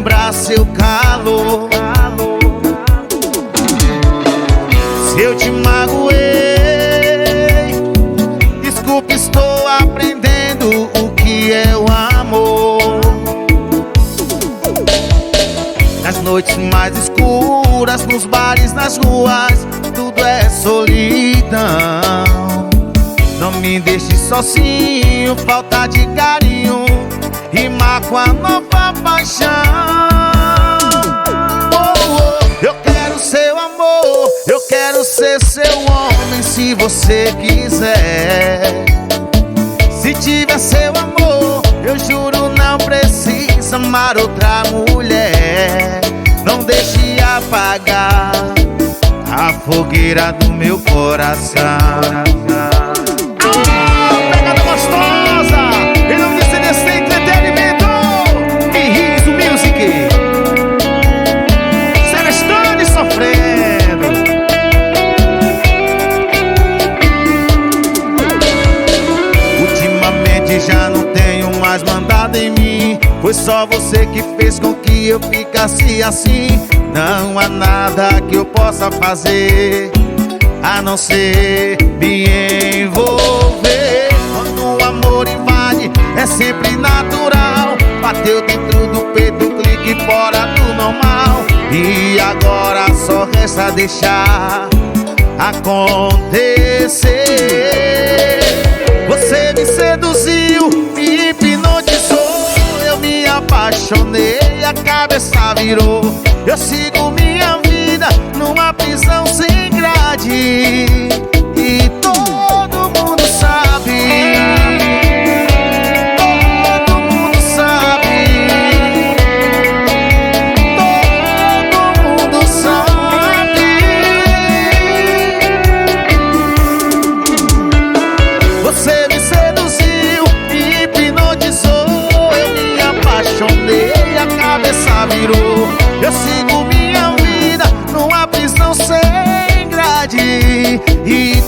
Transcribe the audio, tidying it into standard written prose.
lembrar seu calor. Se eu te magoei, desculpe, estou aprendendo o que é o amor. Nas noites mais escuras, nos bares, nas ruas, tudo é solidão. Não me deixe sozinho, falta de carinho, rimar com a nova paixão. Eu quero seu amor, eu quero ser seu homem se você quiser. Se tiver seu amor, eu juro não precisa amar outra mulher. Não deixe apagar a fogueira do meu coração. Pegada gostosa, em nome de CDC Entretenimento e Riso Music. Celestane sofrendo. Ultimamente já não tenho mais mandado em mim. Foi só você que fez com que eu ficasse assim. Não há nada que eu possa fazer a não ser me envolver. Quando o amor invade, é sempre natural. Bateu dentro do peito, clique fora do normal. E agora só resta deixar acontecer. Você me seduziu, me hipnotizou. Eu me apaixonei, a cabeça virou. Eu sigo minha vida numa prisão sem grade. E todo mundo sabe, todo mundo sabe, todo mundo sabe. Você me seduziu, me hipnotizou. Eu me apaixonei, a cabeça virou. Eu sigo minha vida numa prisão sem grade. E